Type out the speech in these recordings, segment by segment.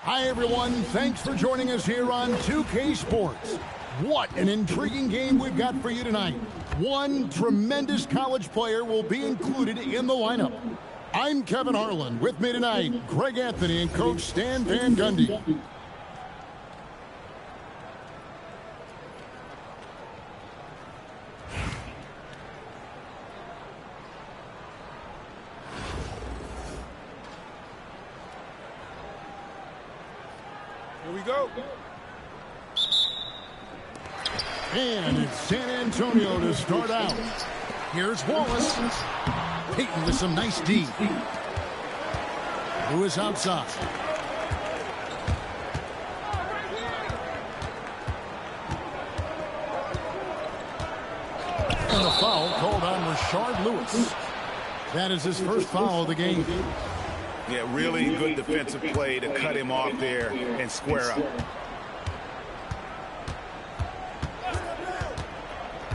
Hi, everyone. Thanks for joining us here on 2K Sports. What an intriguing game we've got for you tonight. One tremendous college player will be included in the lineup. I'm Kevin Harlan. With me tonight, Greg Anthony and Coach Stan Van Gundy. Here we go. And it's San Antonio to start out. Here's Wallace. Peyton with some nice D. Lewis outside. And the foul called on Rashard Lewis. That is his first foul of the game. Yeah, really good defensive play to cut him off there and square up.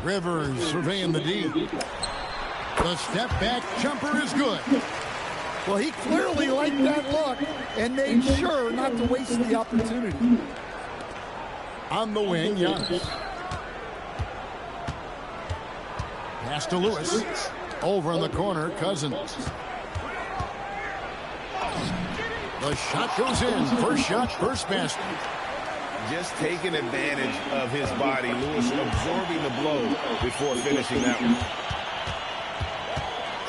Rivers surveying the D. The step back jumper is good. Well, he clearly liked that look and made sure not to waste the opportunity. On the wing, Giannis. Pass to Lewis. Over in the corner, Cousins. The shot goes in. First shot, first basket. Just taking advantage of his body. Lewis absorbing the blow before finishing that one.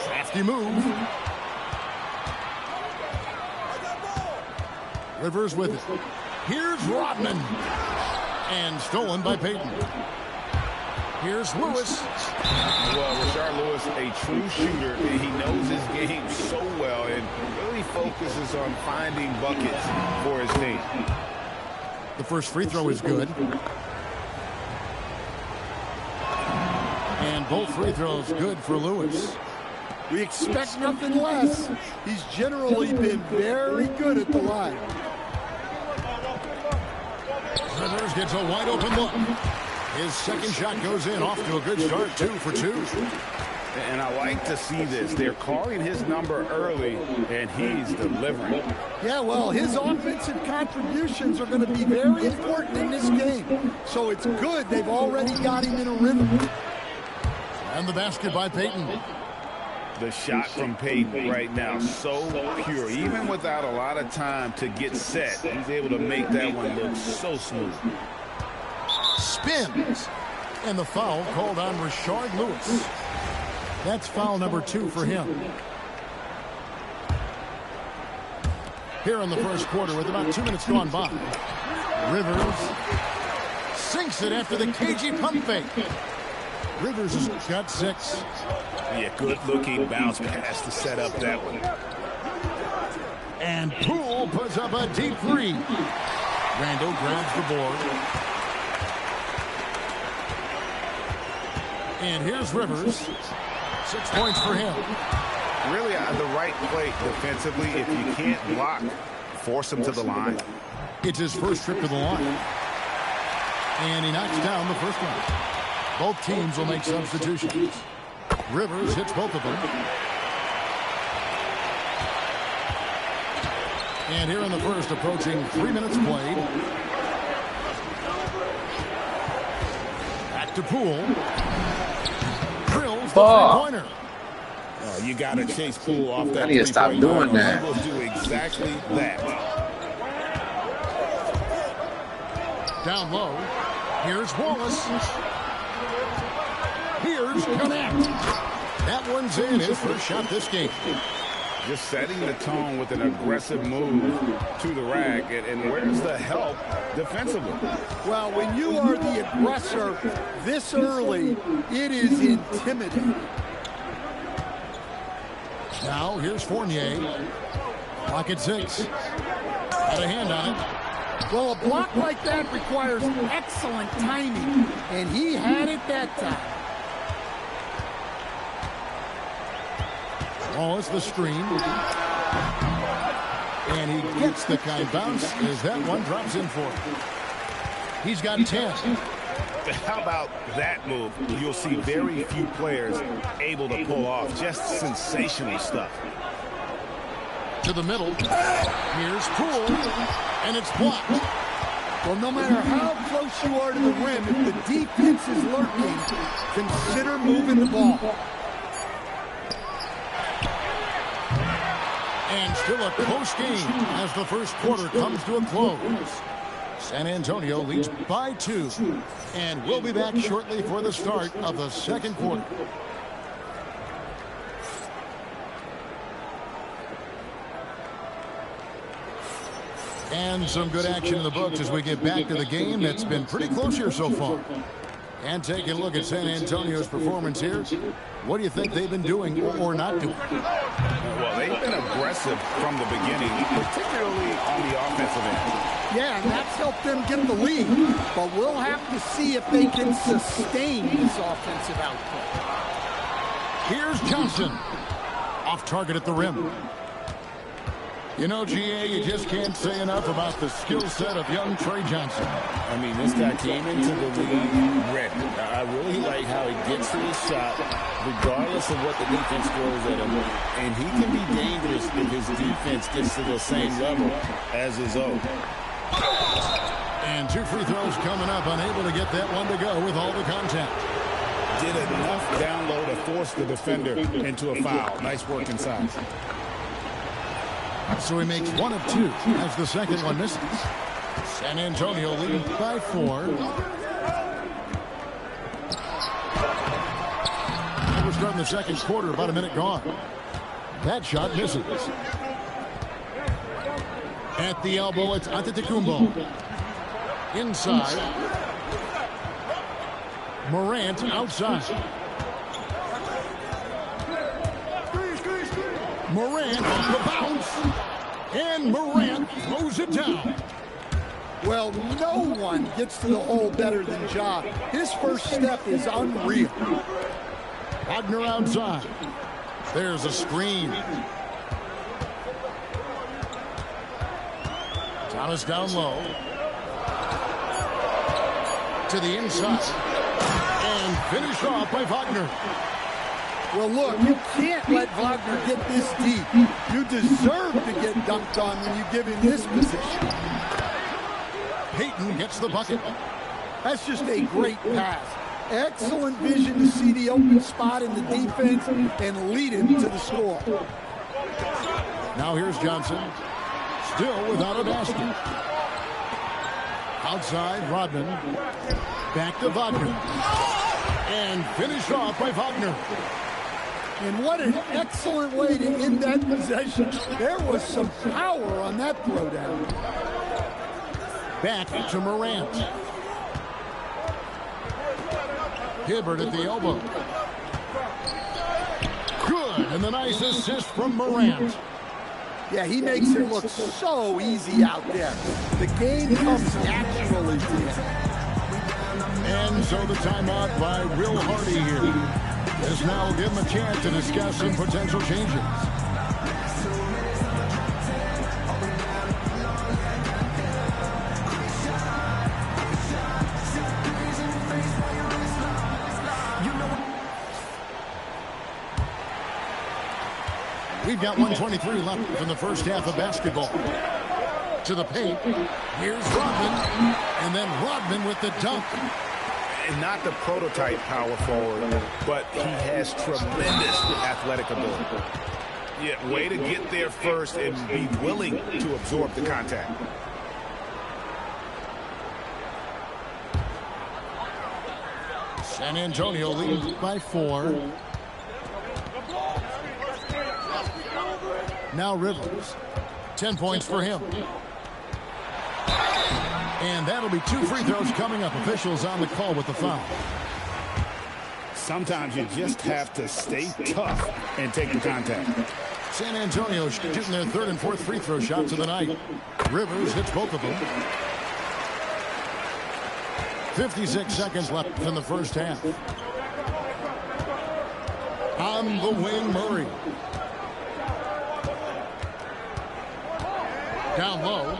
Crafty move. Rivers with it. Here's Rodman. And stolen by Peyton. Here's Lewis. Well, Rashard Lewis, a true shooter. He knows his game so well and really focuses on finding buckets for his team. The first free throw is good. And both free throws good for Lewis. We expect nothing less. He's generally been very good at the line. Rivers gets a wide open look. His second shot goes in, off to a good start, 2 for 2. And I like to see this. They're calling his number early, and he's delivering. Yeah, well, his offensive contributions are going to be very important in this game. So it's good they've already got him in a rhythm. And the basket by Peyton. The shot from Peyton right now, so pure. Even without a lot of time to get set, he's able to make that one look so smooth. Spins. And the foul called on Rashard Lewis. That's foul number 2 for him. Here in the first quarter with about 2 minutes gone by. Rivers sinks it after the cagey pump fake. Rivers has got 6. Yeah, good-looking bounce pass to set up that one. And Poole puts up a deep 3. Randall grabs the board. And here's Rivers. 6 points for him. Really the right play defensively. If you can't block, force him to the line. It's his first trip to the line. And he knocks down the first one. Both teams will make substitutions. Rivers hits both of them. And here in the first, approaching 3 minutes played. Back to Poole. Drills the three-pointer. You got to chase Poole off that. I need to stop doing that. He will do exactly that. Down low. Here's Wallace. Here's Connect. That one's in. His first shot this game. Just setting the tone with an aggressive move to the rack. And where's the help defensively? Well, when you are the aggressor this early, it is intimidating. Now, here's Fournier. Pocket 6. Got a hand on it. Well, a block like that requires excellent timing, and he had it that time. Wallace the screen. And he gets the kind bounce as that one drops in for him. He's got 10. How about that move? You'll see very few players able to pull off. Just sensational stuff. To the middle. Here's Poole. And it's blocked. Well, no matter how close you are to the rim, if the defense is lurking, consider moving the ball. And still a close game as the first quarter comes to a close. San Antonio leads by 2. And we'll be back shortly for the start of the second quarter. And some good action in the books as we get back to the game that's been pretty close here so far. And taking a look at San Antonio's performance here, what do you think they've been doing or not doing? Well, they've been aggressive from the beginning, particularly on the offensive end. Yeah, and that's helped them get the lead. But we'll have to see if they can sustain this offensive output. Here's Johnson. Off target at the rim. You know, GA, you just can't say enough about the skill set of young Trey Johnson. I mean, this guy came into the league ready. I really like how he gets to his shot, regardless of what the defense throws at him. And he can be dangerous if his defense gets to the same level as his own. And 2 free throws coming up, unable to get that one to go with all the contact. Did enough down low to force the defender into a foul. Nice work inside. So he makes 1 of 2 as the second one misses. San Antonio leading by 4. We're starting the second quarter, about a minute gone. That shot misses. At the elbow, it's Antetokounmpo. Inside. Morant outside. Morant off the bounce. And Morant throws it down. Well, no one gets to the hole better than Ja. His first step is unreal. Wagner outside. There's a screen. Thomas down low. To the inside. And finished off by Wagner. Well, look, you can't let Wagner get this deep. You deserve to get dunked on when you give him this position. Payton gets the bucket. That's just a great pass. Excellent vision to see the open spot in the defense and lead him to the score. Now here's Johnson. Still without a basket. Outside, Rodman. Back to Wagner. And finished off by Wagner. And what an excellent way to end that possession. There was some power on that throwdown. Back to Morant. Hibbert at the elbow. Good, and the nice assist from Morant. Yeah, he makes it look so easy out there. The game comes naturally to him. And so the timeout by Will Hardy here. This now will give him a chance to discuss some potential changes. We've got 1:23 left in the first half of basketball. To the paint. Here's Rodman. And then Rodman with the dunk. And not the prototype power forward, but he has tremendous athletic ability. Yeah, way to get there first and be willing to absorb the contact. San Antonio leading by 4. Now Rivers. 10 points for him. And that'll be 2 free throws coming up. Officials on the call with the foul. Sometimes you just have to stay tough and take the contact. San Antonio shooting their 3rd and 4th free throw shots of the night. Rivers hits both of them. 56 seconds left in the first half. On the wing, Murray. Down low.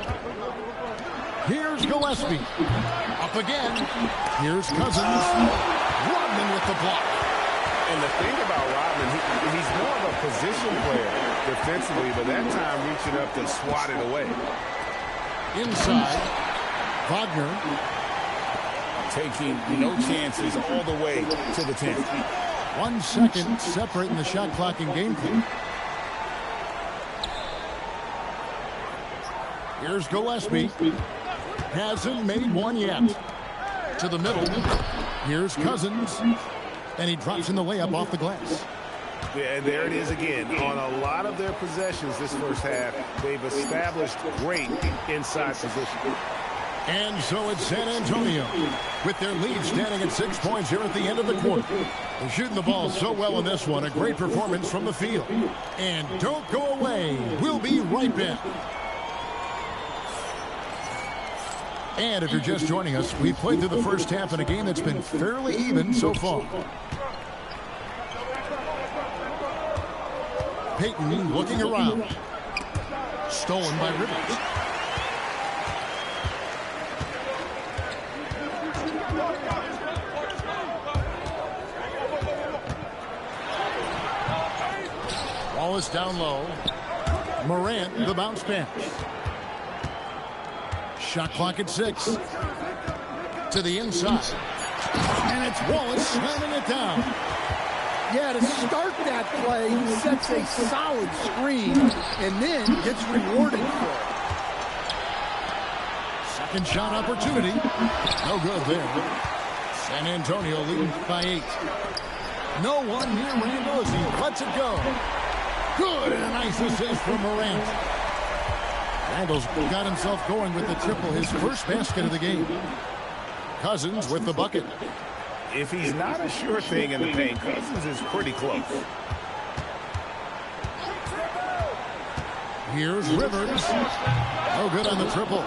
Here's Gillespie. Up again. Here's Cousins. Rodman with the block. And the thing about Rodman, he's more of a position player defensively, but that time reaching up to swat it away. Inside. Wagner. Taking no chances all the way to the 10th. 1 second separating the shot clock and game clock. Here's Gillespie. Hasn't made one yet. To the middle. Here's Cousins. And he drops in the layup off the glass. Yeah, and there it is again. On a lot of their possessions this first half, they've established great inside position. And so it's San Antonio with their lead standing at 6 points here at the end of the quarter. They're shooting the ball so well in this one. A great performance from the field. And don't go away. We'll be right back. And if you're just joining us, we've played through the first half in a game that's been fairly even so far. Payton looking around. Stolen by Rivers. Wallace down low. Morant, the bounce pass. Shot clock at 6. To the inside. And it's Wallace slamming it down. Yeah, to start that play, he sets a solid screen and then gets rewarded for it. Second shot opportunity. No good there. San Antonio leading by 8. No one near Randall as he lets it go. Good, and a nice assist from Morant. Randall's got himself going with the triple, his first basket of the game. Cousins with the bucket. If he's not a sure thing in the paint, Cousins is pretty close. Here's Rivers. No good on the triple.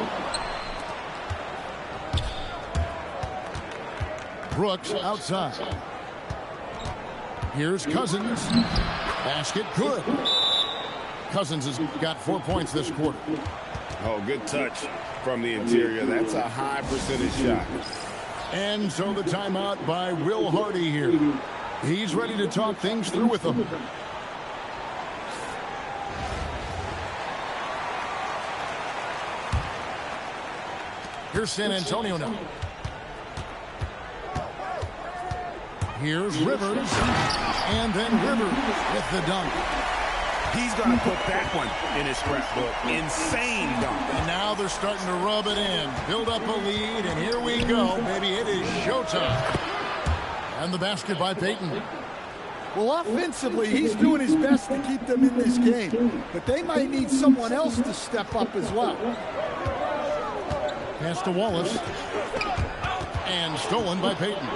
Brooks outside. Here's Cousins. Basket good. Cousins has got 4 points this quarter. Oh, good touch from the interior. That's a high percentage shot. And so the timeout by Will Hardy here. He's ready to talk things through with them. Here's San Antonio now. Here's Rivers. And then Rivers with the dunk. He's going to put that one in his scrapbook. Insane dunk. And now they're starting to rub it in. Build up a lead, and here we go. Maybe it is showtime. And the basket by Payton. Well, offensively, he's doing his best to keep them in this game. But they might need someone else to step up as well. Pass to Wallace. And stolen by Payton.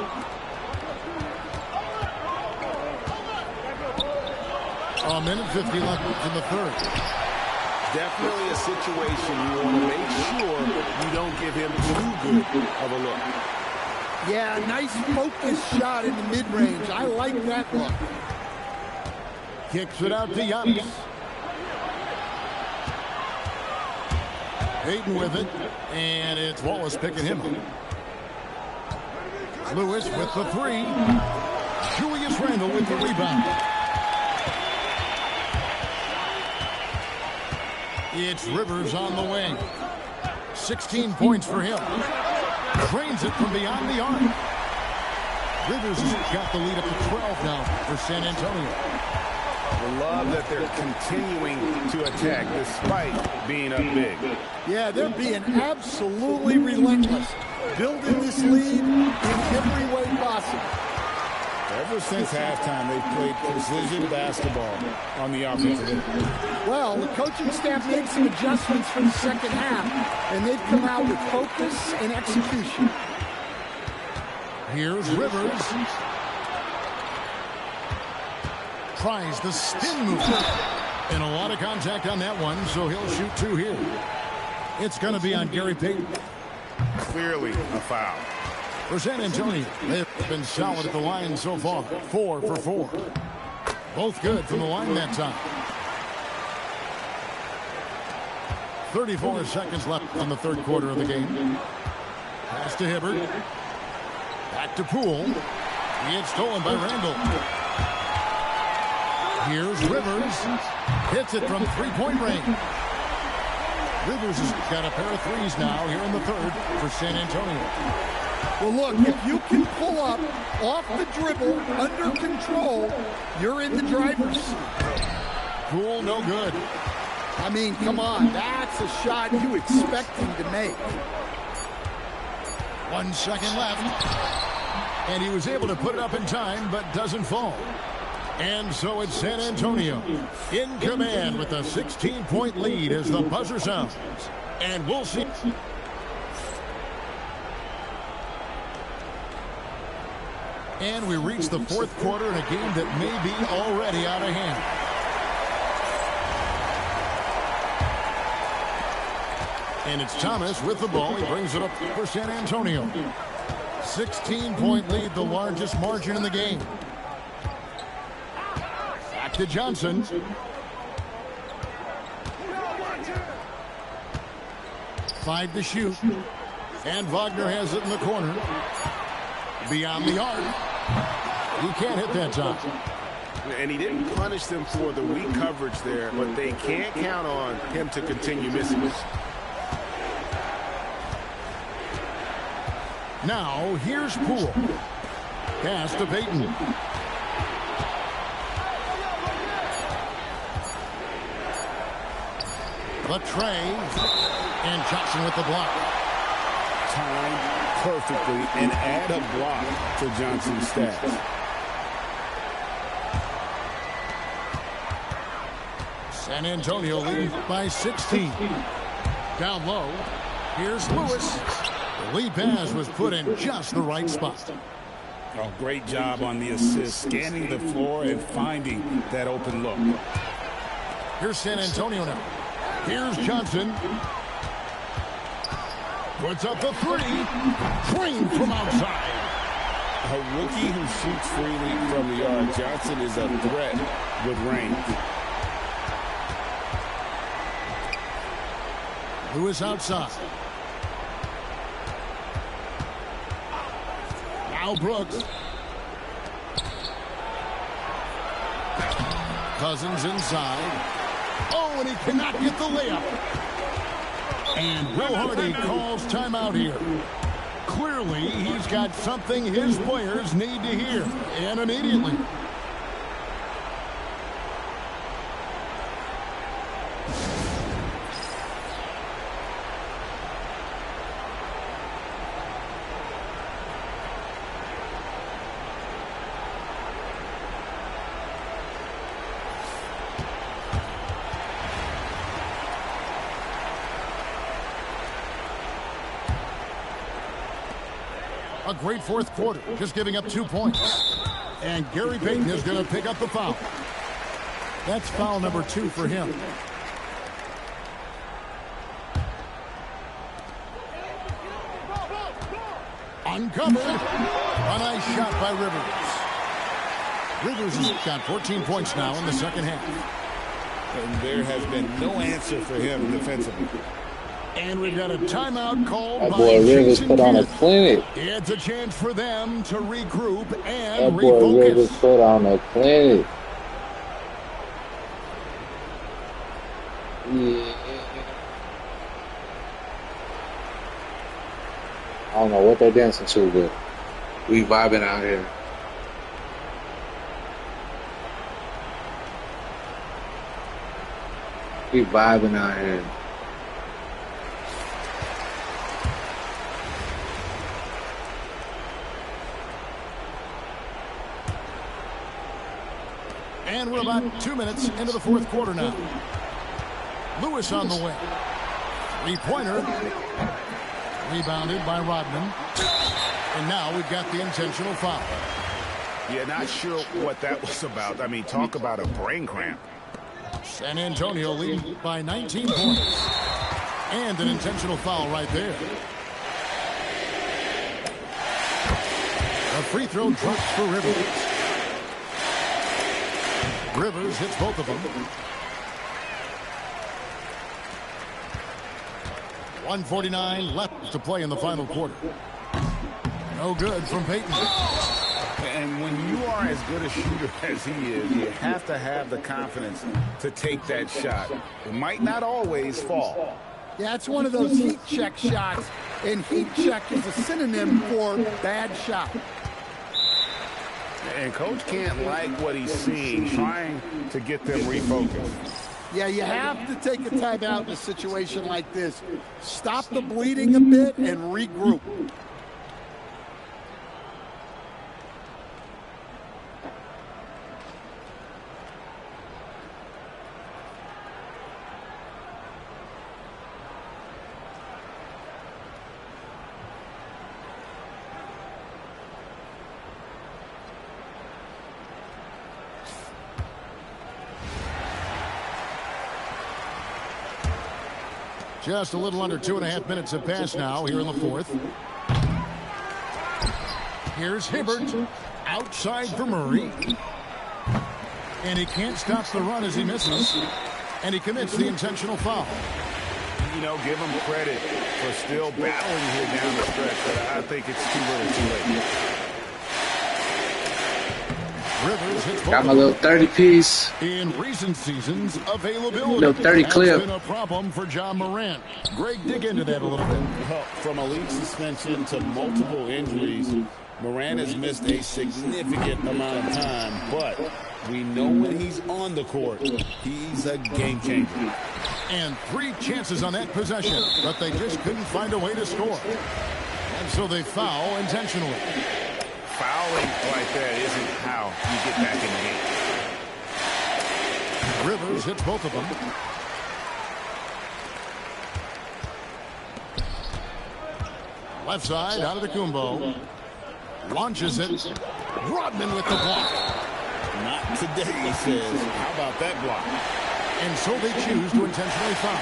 A minute 50 left in the third. Definitely a situation you want to make sure you don't give him too good of a look. Yeah, nice focused shot in the mid-range. I like that look. Kicks it out to Giannis. Payton with it. And it's Wallace picking him up. Lewis with the 3. Julius Randle with the rebound. It's Rivers on the wing. 16 points for him. Drains it from beyond the arc. Rivers has got the lead up to 12 now for San Antonio. I love that they're continuing to attack despite being up big. Yeah, they're being absolutely relentless. Building this lead in every way possible. Ever since halftime, they've played precision basketball on the offensive end. Well, the coaching staff made some adjustments for the second half, and they've come out with focus and execution. Here's Rivers. Tries the spin move. And a lot of contact on that one, so he'll shoot 2 here. It's going to be on Gary Payton. Clearly a foul. For San Antonio, they've been solid at the line so far. 4 for 4. Both good from the line that time. 34 seconds left on the third quarter of the game. Pass to Hibbert. Back to Poole. It's stolen by Randall. Here's Rivers. Hits it from 3-point range. Rivers has got a pair of threes now here in the third for San Antonio. Well, look, if you can pull up off the dribble, under control, you're in the driver's seat. Cool, no good. I mean, come on, that's a shot you expect him to make. 1 second left. And he was able to put it up in time, but doesn't fall. And so it's San Antonio in command with a 16-point lead as the buzzer sounds. And we'll see. And we reach the fourth quarter in a game that may be already out of hand. And it's Thomas with the ball. He brings it up for San Antonio. 16-point lead, the largest margin in the game. Back to Johnson. Five to shoot. And Wagner has it in the corner. Beyond the arc. He can't hit that time. And he didn't punish them for the weak coverage there, but they can't count on him to continue missing this. Now, here's Poole. Pass to Payton. The tray. And Johnson with the block. Timed perfectly and add a block to Johnson's stats. San Antonio leads by 16. Down low. Here's Lewis. The lead pass was put in just the right spot. Oh, great job on the assist, scanning the floor and finding that open look. Here's San Antonio now. Here's Johnson. Puts up the three. Trained from outside. A rookie who shoots freely from the arc. Johnson is a threat with range. Lewis outside. Now Brooks. Cousins inside. Oh, and he cannot get the layup. And Will Hardy calls timeout here. Clearly, he's got something his players need to hear, and immediately. A great fourth quarter, just giving up 2 points. And Gary Payton is going to pick up the foul. That's foul number 2 for him. Uncovered. A nice shot by Rivers. Rivers has got 14 points now in the second half. And there has been no answer for him defensively. And we've got a timeout called by boy Rivers put on a clinic. It's a chance for them to regroup and That boy refocus. Rivers put on a clinic. Yeah. I don't know what they're dancing to, but we vibing out here. We vibing out here. And we're about 2 minutes into the fourth quarter now. Lewis on the way. Three-pointer. Rebounded by Rodman. And now we've got the intentional foul. Yeah, not sure what that was about. I mean, talk about a brain cramp. San Antonio leading by 19 points. And an intentional foul right there. A free throw drops for Rivers. Rivers hits both of them. 1:49 left to play in the final quarter. No good from Payton. And when you are as good a shooter as he is, you have to have the confidence to take that shot. It might not always fall. Yeah, it's one of those heat check shots, and heat check is a synonym for bad shot. And Coach can't like what he's seeing, trying to get them refocused. Yeah, you have to take a timeout in a situation like this. Stop the bleeding a bit and regroup. Just a little under 2.5 minutes have passed now here in the fourth. Here's Hibbert outside for Murray. And he can't stop the run as he misses. And he commits the intentional foul. You know, give him credit for still battling here down the stretch, but I think it's too little too late. Rivers hits Got my little 30 piece. In recent seasons, availability Little 30 clip. has been a problem for John Morant. Greg, dig into that a little bit. Well, from a league suspension to multiple injuries, Morant has missed a significant amount of time, but we know when he's on the court, he's a game changer. And 3 chances on that possession, but they just couldn't find a way to score. And so they foul intentionally. Fouling like that isn't how you get back in the game. Rivers hits both of them. Left side, out of the Kumbo. Launches it. Rodman with the block. Not today, he says. How about that block? And so they choose to intentionally foul.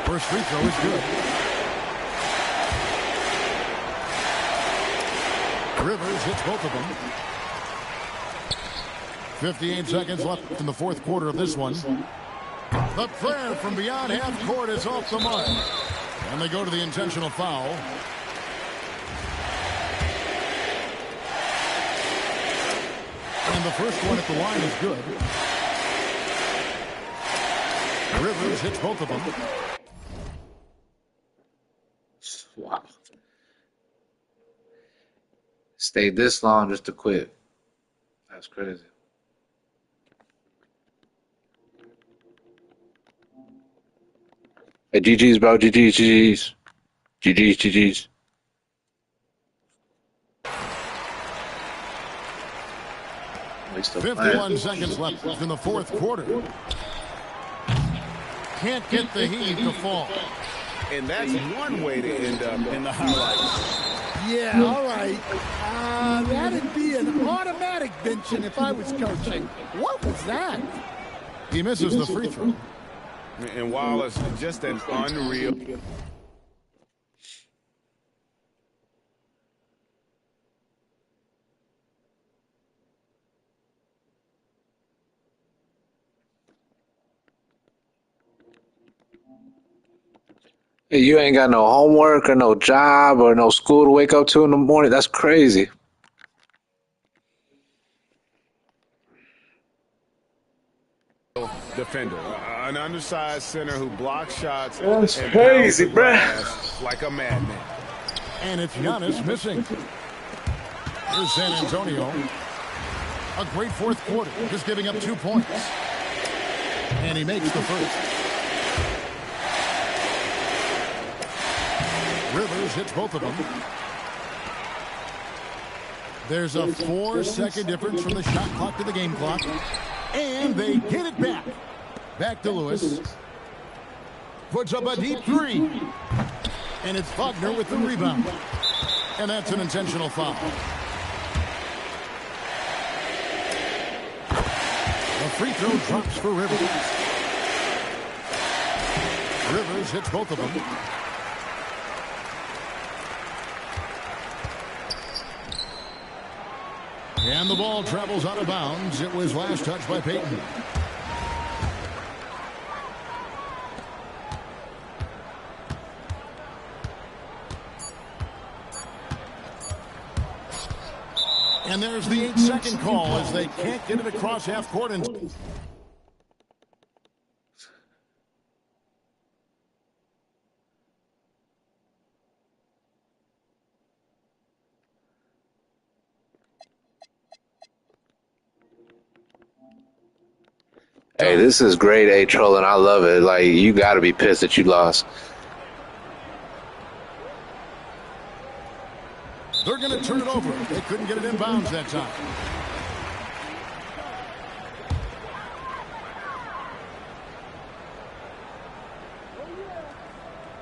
First free throw is good. Rivers hits both of them. 58 seconds left in the fourth quarter of this one. The prayer from beyond half court is off the mark. And they go to the intentional foul. And the first one at the line is good. Rivers hits both of them. Wow. Stayed this long just to quit. That's crazy. Hey, GG's, bro. GG's. 51 seconds left in the fourth quarter. Can't get the heave to fall. And that's one way to end up in the highlights. Yeah, all right. That'd be an automatic benching if I was coaching. What was that? He misses the free throw. And while it's just an unreal... Hey, you ain't got no homework or no job or no school to wake up to in the morning. That's crazy. defender, an undersized center who blocks shots. That's and crazy, pounds the bruh. glass like a madman. And it's Giannis missing. Here's San Antonio. A great fourth quarter, just giving up 2 points. And he makes the first. Rivers hits both of them. There's a 4-second difference from the shot clock to the game clock. And they get it back. Back to Lewis. Puts up a deep three. And it's Wagner with the rebound. And that's an intentional foul. The free throw drops for Rivers. Rivers hits both of them. And the ball travels out of bounds. It was last touched by Payton. And there's the 8-second call as they can't get it across half court. And Hey, this is grade A trolling. I love it. Like, you got to be pissed that you lost. they're going to turn it over. They couldn't get it in bounds that time.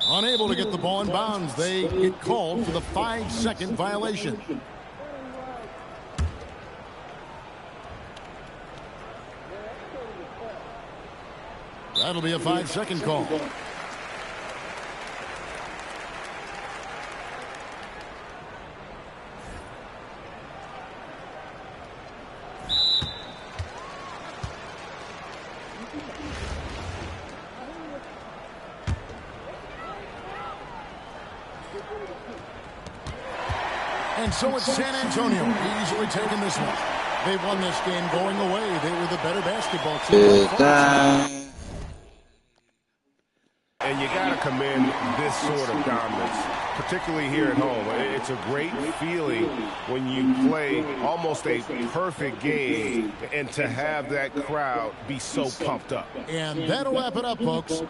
Unable to get the ball in bounds. They get called for the 5-second violation. That'll be a 5-second call. And so it's San Antonio easily taking this one. They won this game going away. They were the better basketball team. And you got to commend this sort of dominance, particularly here at home. It's a great feeling when you play almost a perfect game and to have that crowd be so pumped up. And that'll wrap it up, folks.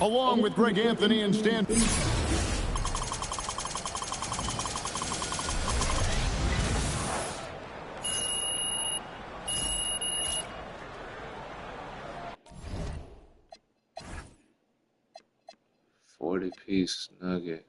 Along with Greg Anthony and Stan. Piece nugget.